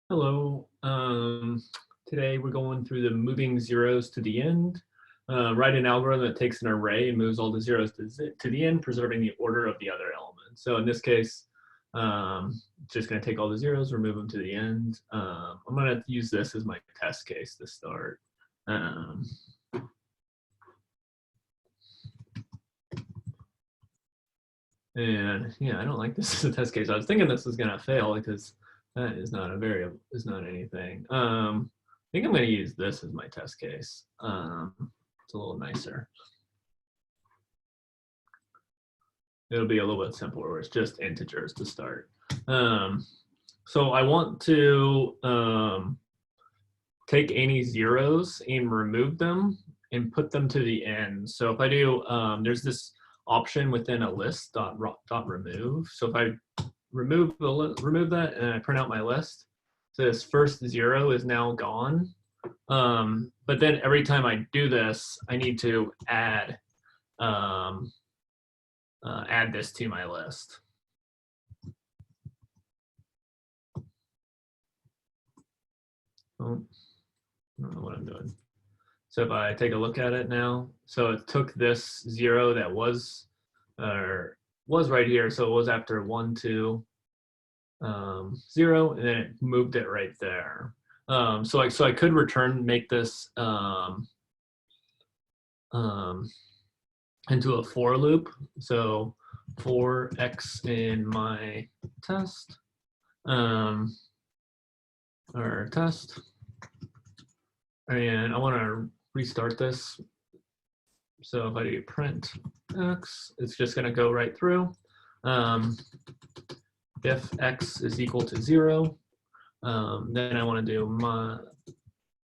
Hello. Today we're going through the moving zeros to the end. Write an algorithm that takes an array and moves all the zeros to the end, preserving the order of the other elements. So in this case, it's just going to take all the zeros, remove them to the end. I'm going to use this as my test case to start. And yeah, I don't like this as a test case. I was thinking this was going to fail because that is not a variable, is not anything. I think I'm going to use this as my test case. It's a little nicer. It'll be a little bit simpler where it's just integers to start. So I want to take any zeros and remove them and put them to the end. So if I do, there's this option within a list dot remove. So if I remove that and I print out my list, so this first zero is now gone. But then every time I do this, I need to add this to my list. Oh, I don't know what I'm doing. So if I take a look at it now, so it took this zero that was right here. So it was after 1, 2, 0, and then it moved it right there. So I could make this into a for loop. So for x in my test, or test, and I want to restart this. So if I do print x, it's just going to go right through. If x is equal to 0, then I want to do my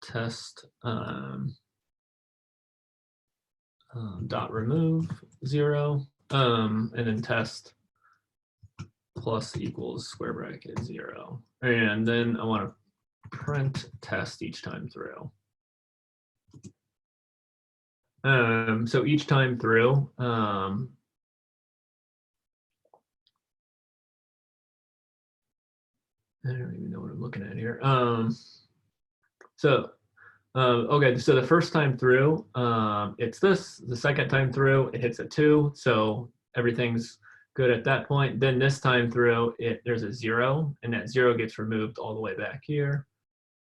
test dot remove 0, and then test plus equals square bracket 0. And then I want to print test each time through. So each time through, I don't even know what I'm looking at here. Okay, so the first time through, it's this. The second time through, it hits a 2, so everything's good at that point. Then this time through, there's a 0, and that 0 gets removed all the way back here.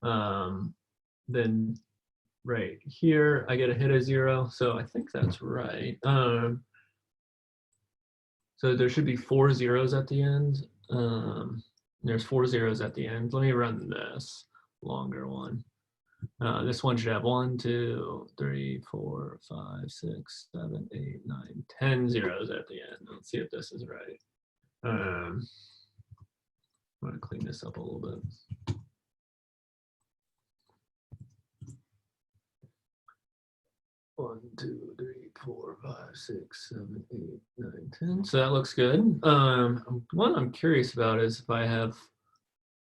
Then right here, I get to hit a 0, so I think that's right. So there should be 4 zeros at the end. There's 4 zeros at the end. Let me run this longer one. This one should have 1, 2, 3, 4, 5, 6, 7, 8, 9, 10 zeros at the end. Let's see if this is right. I'm going to clean this up a little bit. One, 2, 3, 4, 5, 6, 7, 8, 9, 10. So that looks good. One I'm curious about is if I have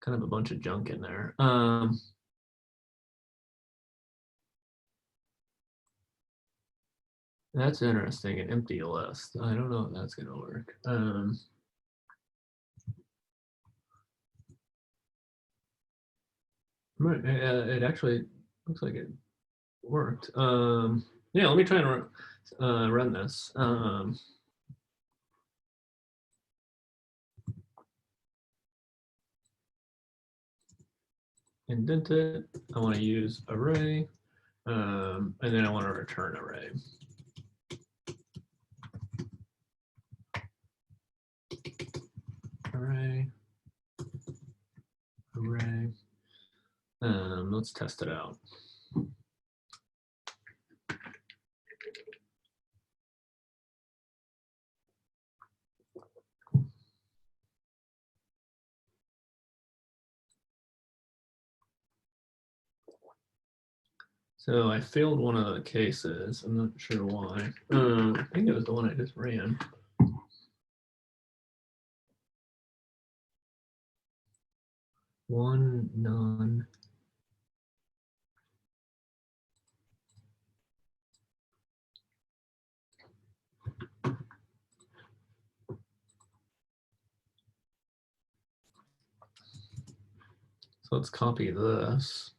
kind of a bunch of junk in there. That's interesting, an empty list. I don't know if that's going to work. It actually looks like it worked. Yeah, let me try and run this. Indent it. I want to use array, and then I want to return array. Array. Let's test it out. So I failed one of the cases. I'm not sure why. I think it was the one I just ran. 1 none. So let's copy this.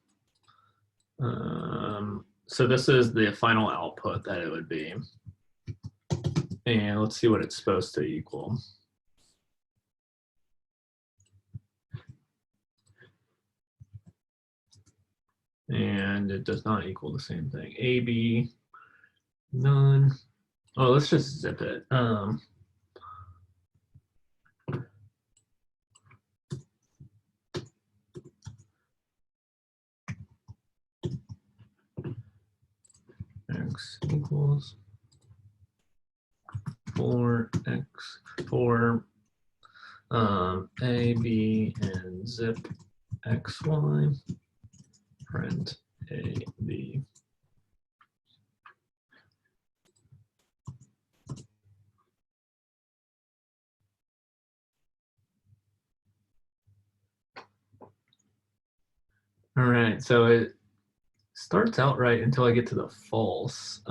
So this is the final output that it would be. And let's see what it's supposed to equal. And it does not equal the same thing. AB, none. Oh, let's just zip it. X equals 4x for A, B, and zip xy, print A, B. All right, so it starts out right until I get to the false.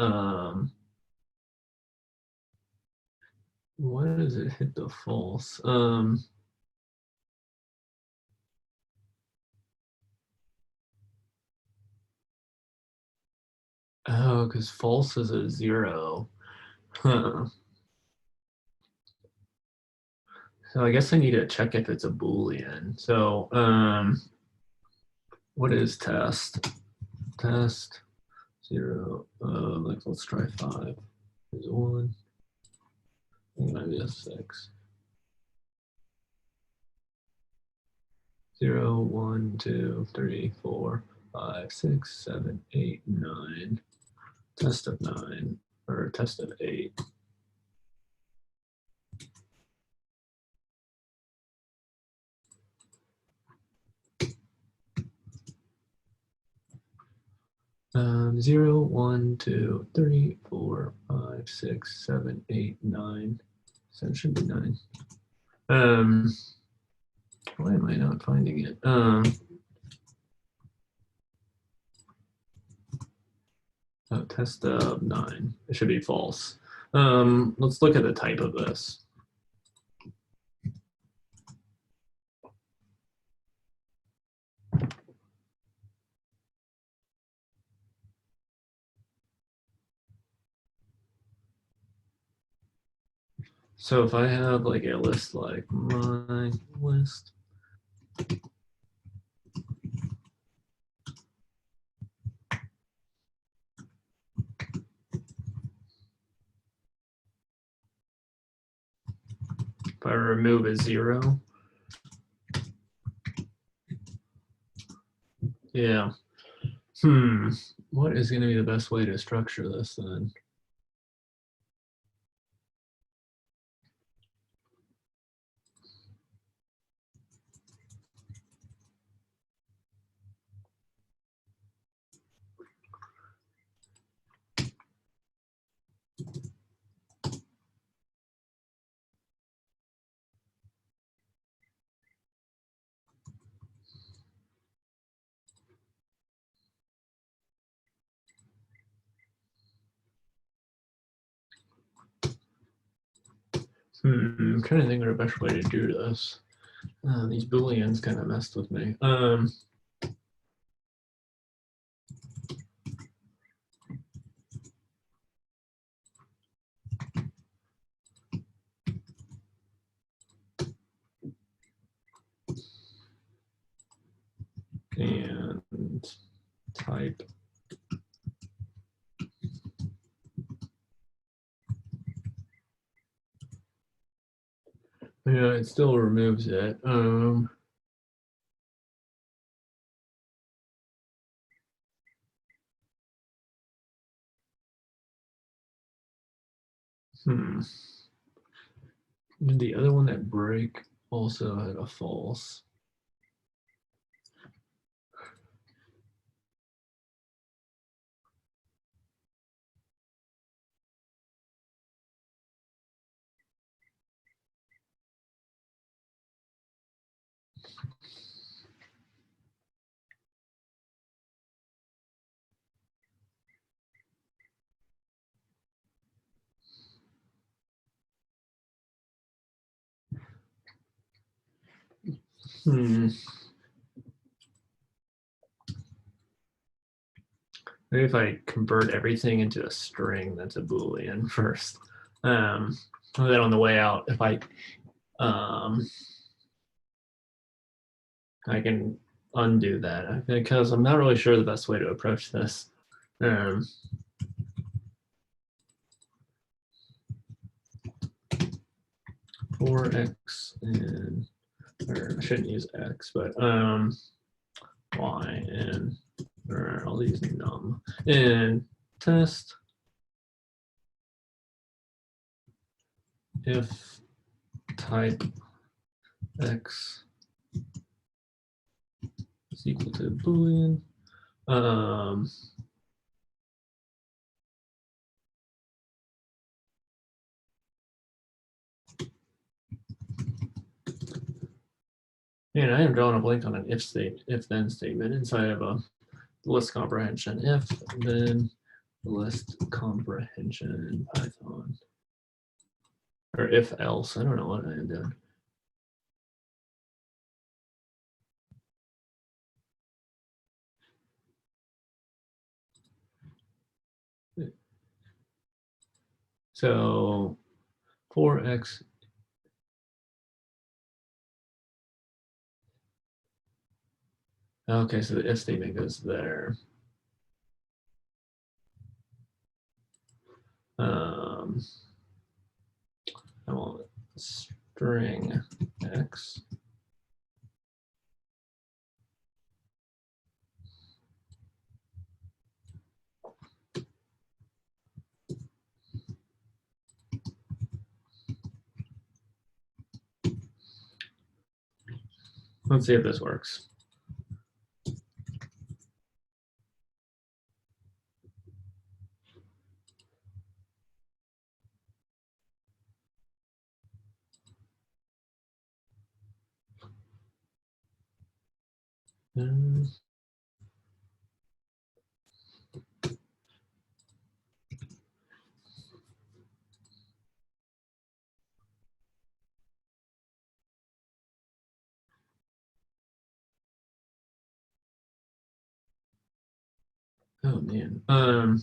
Why does it hit the false? Oh, because false is a 0. Huh. So I guess I need to check if it's a Boolean. So what is test? Test 0. Like let's try 5. There's 1. Maybe a 6. 0, 1, 2, 3, 4, 5, 6, 7, 8, 9. Test of 9 or test of 8. Um, 0, 1, 2, 3, 4, 5, 6, 7, 8, 9. So it should be 9. Why am I not finding it? Test of 9. It should be false. Let's look at the type of this. So if I have like a list like my list, if I remove a 0, yeah. What is going to be the best way to structure this then? I'm trying to think of the best way to do this. These Booleans kind of messed with me. And type. Yeah, it still removes it. Did the other one that break also had a false? Maybe if I convert everything into a string that's a Boolean first. And then on the way out, if I can undo that because I'm not really sure the best way to approach this. 4x and, or I shouldn't use x, but y and, or I'll use num and test if type x is equal to Boolean. And I am drawing a blank on an if then statement inside of a list comprehension. If then list comprehension in Python. Or if else, I don't know what I am doing. So 4x okay, so the if statement goes there. I want string x. Let's see if this works. Oh man. I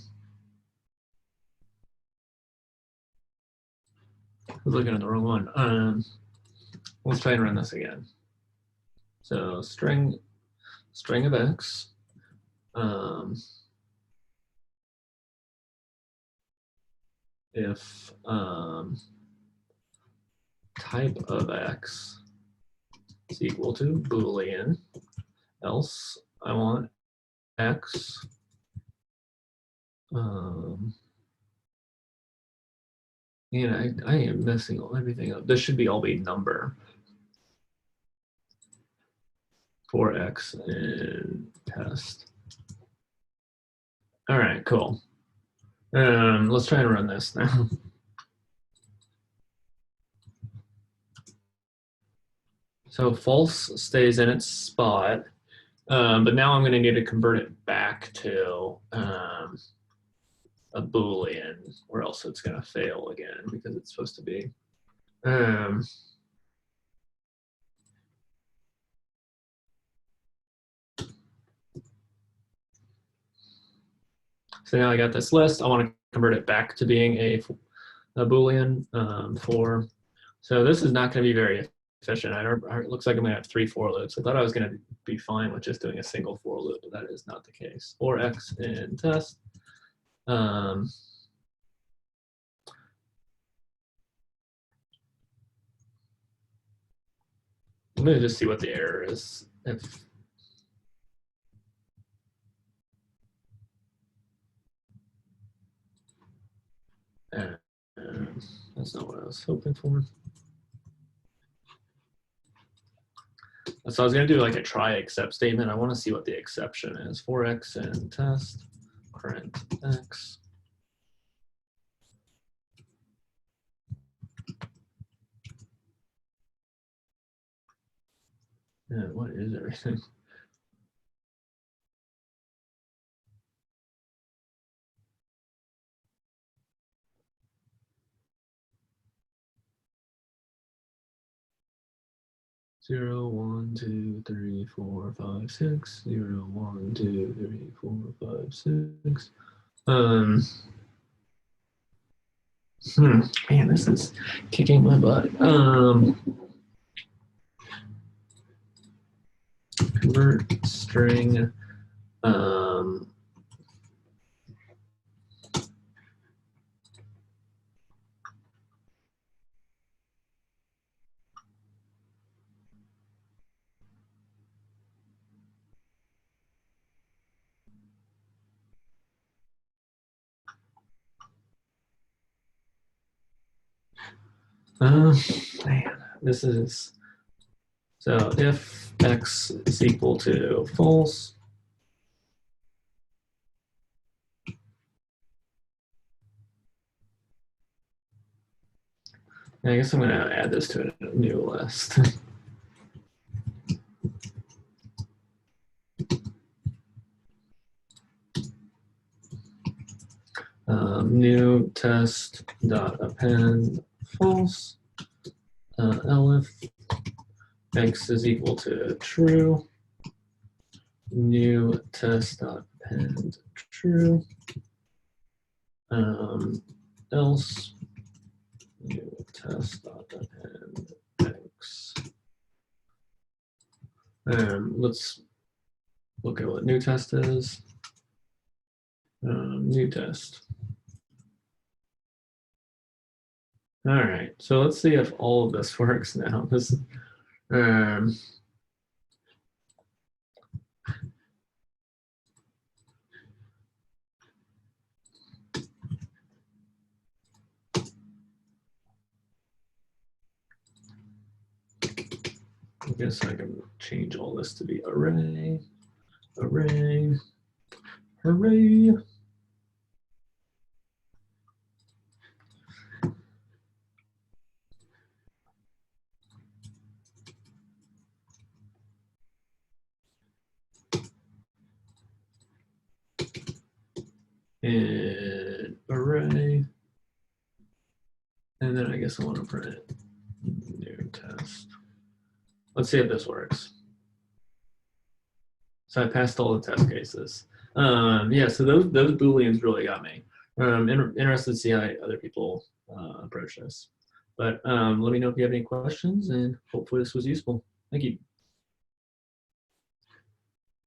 was looking at the wrong one. Let's try and run this again. So string of x. If type of x is equal to Boolean, else I want x. And I am messing everything up. This should be all be number for x and test. All right, cool. Let's try and run this now. So false stays in its spot, but now I'm going to need to convert it back to a Boolean, or else it's going to fail again because it's supposed to be. So now I got this list. I want to convert it back to being a Boolean for. So this is not going to be very efficient. It looks like I'm going to have 3 for loops. I thought I was going to be fine with just doing a single for loop, but that is not the case. For x in test. I'm going to just see what the error is. If that's not what I was hoping for. So I was going to do like a try except statement. I want to see what the exception is. For x and test, current x. Yeah, what is everything? 0, 1, 2, 3, 4, 5, 6. 0, 1, 2, 3, 4, 5, 6. Man, this is kicking my butt. Convert string. Man, this is, so if x is equal to false, I guess I'm going to add this to a new list. New test dot append false. Elif x is equal to true. New test dot append true. Else new test dot append x. Let's look at what new test is. New test. All right, so let's see if all of this works now. This, I guess I can change all this to be array, array, array. And array. And then I guess I want to print new test. Let's see if this works. So I passed all the test cases. Yeah, so those Booleans really got me. Interested to see how other people approach this. But let me know if you have any questions, and hopefully this was useful. Thank you.